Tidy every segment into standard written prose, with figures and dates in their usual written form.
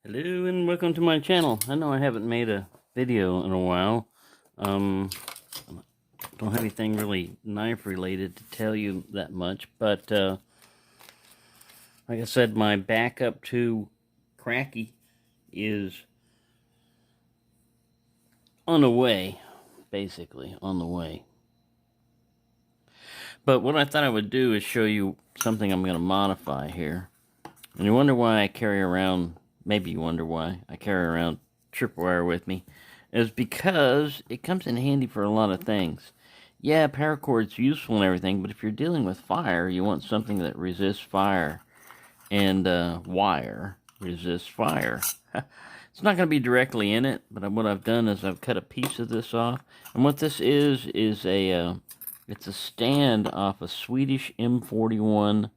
Hello and welcome to my channel. I know I haven't made a video in a while. Don't have anything really knife related to tell you that much, but like I said, my backup to Cracky is on the way, basically on the way. But what I thought I would do is show you something I'm going to modify here. And you wonder why I carry around, maybe you wonder why I carry around tripwire with me, is because it comes in handy for a lot of things. Yeah, paracord's useful and everything, but if you're dealing with fire, you want something that resists fire. And wire resists fire. It's not going to be directly in it, but what I've done is I've cut a piece of this off. And what this is a it's a stand off a Swedish M-71,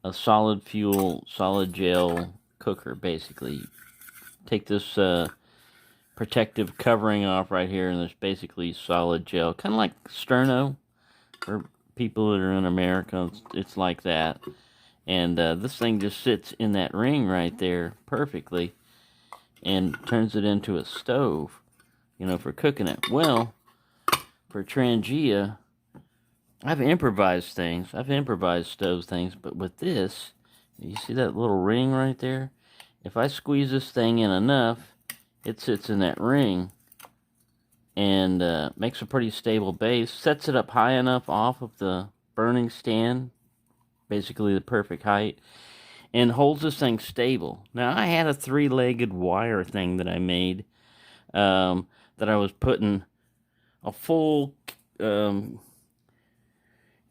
a solid fuel, solid gel cooker, basically. Take this protective covering off right here, and there's basically solid gel, kind of like sterno for people that are in America. It's like that, and this thing just sits in that ring right there perfectly, and turns it into a stove, you know, for cooking it. Well, for Trangia, I've improvised things. I've improvised stove things, but with this, you see that little ring right there? If I squeeze this thing in enough, it sits in that ring and makes a pretty stable base. Sets it up high enough off of the burning stand, basically the perfect height, and holds this thing stable. Now, I had a three-legged wire thing that I made that I was putting a full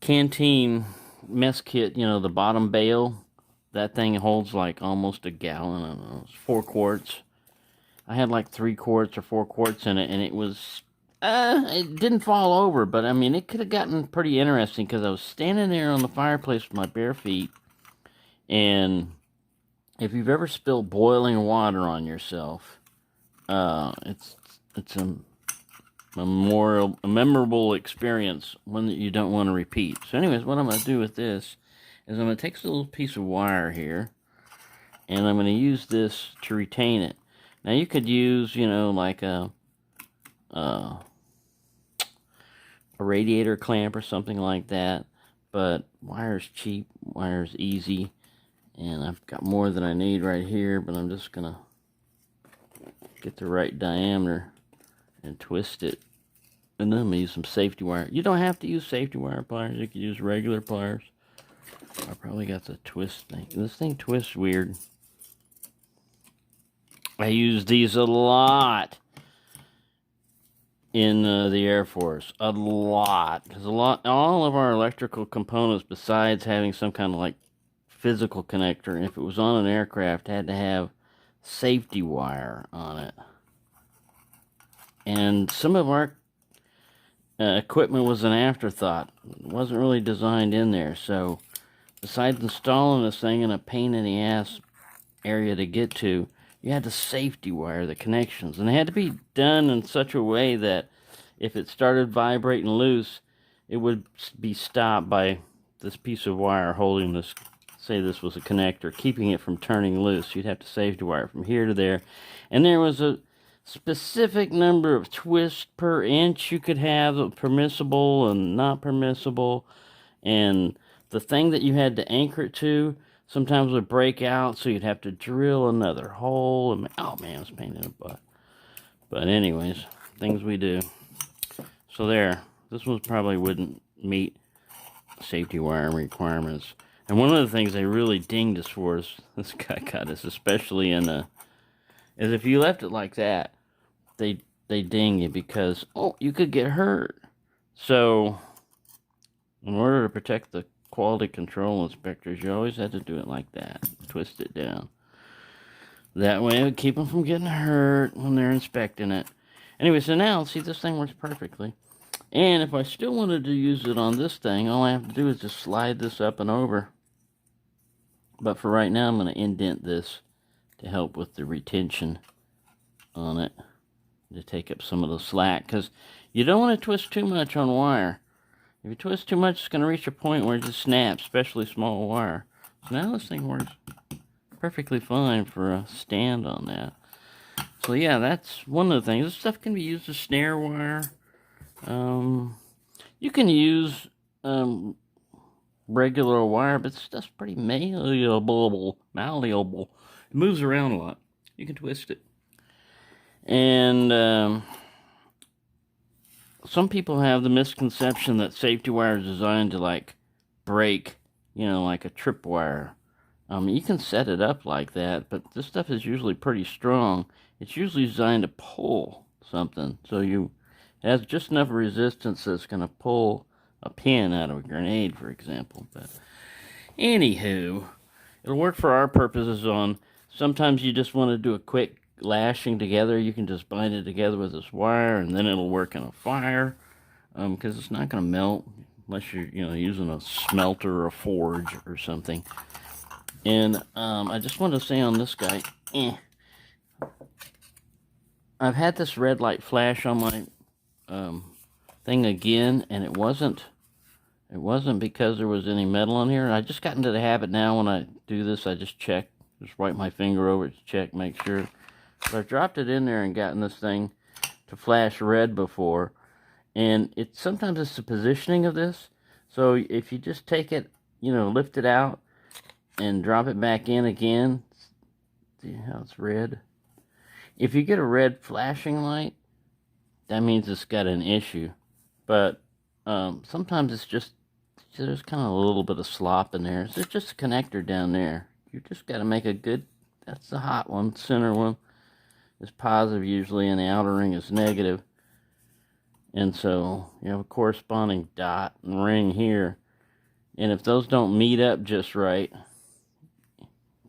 canteen mess kit, you know, the bottom bale. That thing holds like almost a gallon. I don't know, it's 4 quarts. I had like 3 quarts or 4 quarts in it, and it was, it didn't fall over, but I mean, it could have gotten pretty interesting because I was standing there on the fireplace with my bare feet, and if you've ever spilled boiling water on yourself, it's a memorable experience, one that you don't want to repeat. So anyways, what I'm going to do with this is I'm going to take this little piece of wire here, and I'm going to use this to retain it. Now you could use, you know, like a radiator clamp or something like that, but wire's cheap, wire's easy, and I've got more than I need right here, but I'm just going to get the right diameter and twist it. And then I'm going to use some safety wire. You don't have to use safety wire pliers. You can use regular pliers. I probably got the twist thing. This thing twists weird. I use these a lot in the Air Force. A lot. Because all of our electrical components, besides having some kind of like physical connector, if it was on an aircraft, had to have safety wire on it. And some of our equipment was an afterthought. It wasn't really designed in there. So besides installing this thing in a pain in the ass area to get to, you had to safety wire the connections. And they had to be done in such a way that if it started vibrating loose, it would be stopped by this piece of wire holding this, say this was a connector, keeping it from turning loose. You'd have to safety wire from here to there. And there was a specific number of twists per inch you could have, permissible and not permissible, and the thing that you had to anchor it to sometimes would break out, so you'd have to drill another hole, and oh man, it's a pain in the butt. But anyways, things we do. So there, this one probably wouldn't meet safety wire requirements. And one of the things they really dinged us for is, this guy got us, especially in is if you left it like that, they ding you because, oh, you could get hurt. So in order to protect the quality control inspectors, you always had to do it like that. Twist it down. That way it would keep them from getting hurt when they're inspecting it. Anyway, so now, see, this thing works perfectly. And if I still wanted to use it on this thing, all I have to do is just slide this up and over. But for right now, I'm going to indent this to help with the retention on it, to take up some of the slack, because you don't want to twist too much on wire. If you twist too much, it's going to reach a point where it just snaps, especially small wire. So now this thing works perfectly fine for a stand on that. So yeah, that's one of the things. This stuff can be used as snare wire. You can use regular wire, but stuff's pretty malleable. It moves around a lot. You can twist it. And some people have the misconception that safety wire is designed to like break, like a tripwire. You can set it up like that, but this stuff is usually pretty strong. It's usually designed to pull something, so it has just enough resistance that's going to pull a pin out of a grenade, for example. But anywho, it'll work for our purposes on, sometimes you just want to do a quick lashing together. You can just bind it together with this wire, and then it'll work in a fire, because it's not going to melt unless you're using a smelter or a forge or something. And I just wanted to say on this guy, I've had this red light flash on my thing again, and it wasn't because there was any metal on here. I just got into the habit now when I do this, I just check, just wipe my finger over it to check, make sure. But I've dropped it in there and gotten this thing to flash red before, and sometimes it's the positioning of this. So if you just take it, lift it out and drop it back in again, see how it's red? If you get a red flashing light, that means it's got an issue. But sometimes it's just, there's kind of a little bit of slop in there. So it's just a connector down there. You just got to make a good, that's the hot one, center one is positive usually, and the outer ring is negative. And so you have a corresponding dot and ring here. And if those don't meet up just right,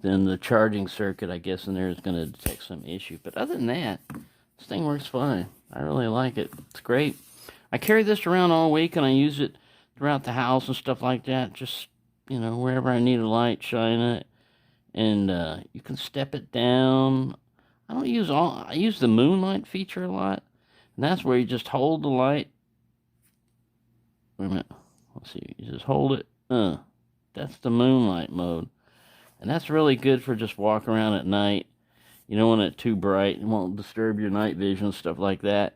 then the charging circuit, I guess, in there is going to detect some issue. But other than that, this thing works fine. I really like it. It's great. I carry this around all week, and I use it throughout the house and stuff like that. Just, wherever I need a light, shine it. And you can step it down. I use the moonlight feature a lot. And that's where you just hold the light. Wait a minute. Let's see. You just hold it. That's the moonlight mode. And that's really good for just walking around at night. You don't want it too bright. It won't disturb your night vision, stuff like that.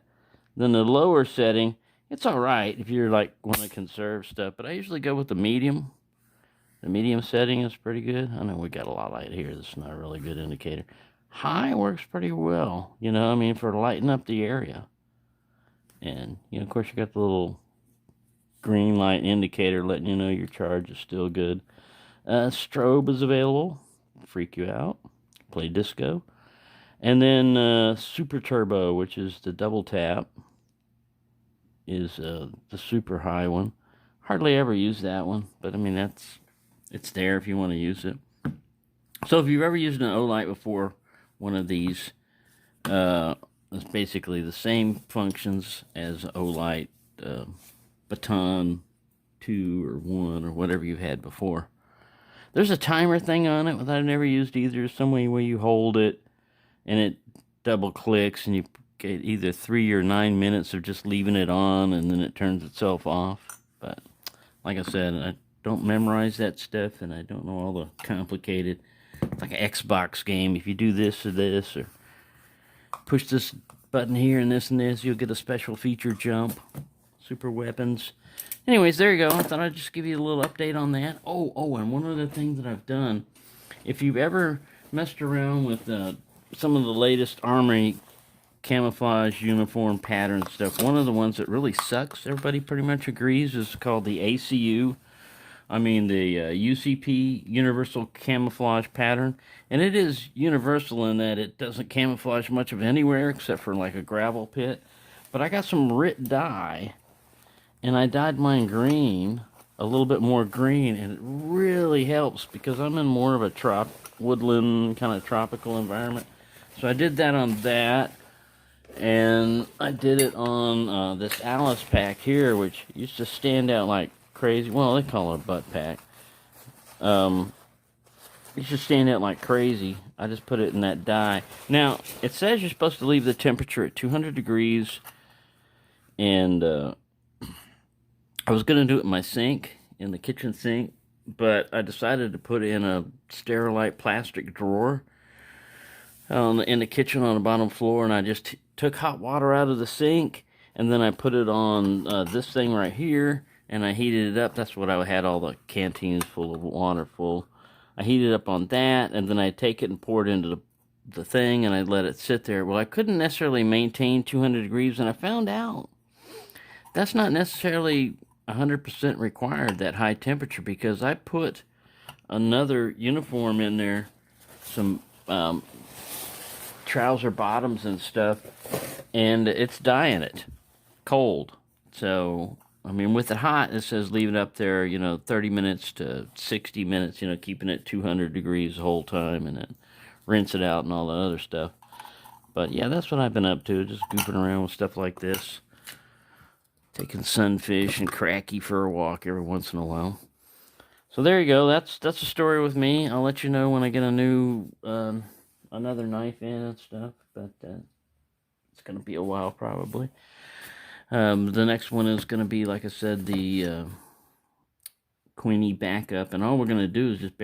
Then the lower setting, it's alright if you're like want to conserve stuff. But I usually go with the medium. The medium setting is pretty good. I know we got a lot of light here. That's not a really good indicator. High works pretty well, for lighting up the area. And, of course, you got the little green light indicator letting you know your charge is still good. Strobe is available. Freak you out. Play disco. And then Super Turbo, which is the double tap, is the super high one. Hardly ever use that one, but it's there if you want to use it. So if you've ever used an O-Light before, one of these, it's basically the same functions as O-Light, Baton 2 or 1 or whatever you've had before. There's a timer thing on it that I've never used either. Some way where you hold it and it double clicks and you get either 3 or 9 minutes of just leaving it on and then it turns itself off. But like I said, I don't memorize that stuff and I don't know all the complicated, it's like an Xbox game. If you do this or this or push this button here and this, you'll get a special feature jump. Super weapons. Anyways, there you go. I thought I'd just give you a little update on that. Oh, and one other thing that I've done. If you've ever messed around with some of the latest Army camouflage uniform pattern stuff, one of the ones that really sucks, everybody pretty much agrees, is called the ACU. The UCP, Universal Camouflage Pattern. And it is universal in that it doesn't camouflage much of anywhere except for like a gravel pit. But I got some Rit dye, and I dyed mine green, a little bit more green, and it really helps because I'm in more of a woodland kind of tropical environment. So I did that on that, and I did it on this Alice pack here, which used to stand out like crazy. Well, they call it a butt pack. It should stand out like crazy. I just put it in that dye. Now, it says you're supposed to leave the temperature at 200 degrees, and I was going to do it in my sink, in the kitchen sink, but I decided to put in a Sterilite plastic drawer in the kitchen on the bottom floor, and I just took hot water out of the sink, and then I put it on this thing right here, and I heated it up. That's what I had all the canteens full of water full. I heated it up on that, and then I take it and pour it into the thing, and I let it sit there. Well, I couldn't necessarily maintain 200 degrees, and I found out that's not necessarily 100% required, that high temperature, because I put another uniform in there, some trouser bottoms and stuff, and it's dyeing it cold. So, I mean, with it hot, it says leave it up there, 30 minutes to 60 minutes, keeping it 200 degrees the whole time, and then rinse it out and all that other stuff. But yeah, that's what I've been up to, just goofing around with stuff like this. Taking sunfish and cracky for a walk every once in a while. So there you go. That's the story with me. I'll let you know when I get a new another knife in and stuff, but it's gonna be a while probably. The next one is gonna be, like I said, the Queenie backup, and all we're gonna do is just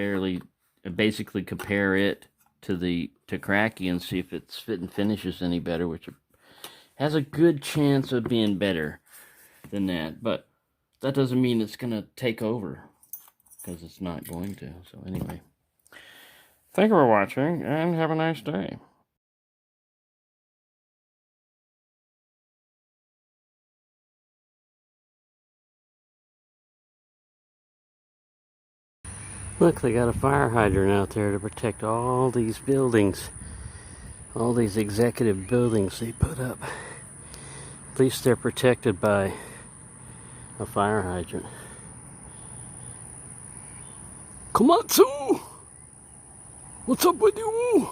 basically compare it to cracky and see if its fit and finishes any better, which has a good chance of being better than that, but that doesn't mean it's gonna take over, because it's not going to. So anyway, thank you for watching, and have a nice day. Look, they got a fire hydrant out there to protect all these buildings, all these executive buildings they put up. At least they're protected by a fire hydrant. Komatsu! What's up with you?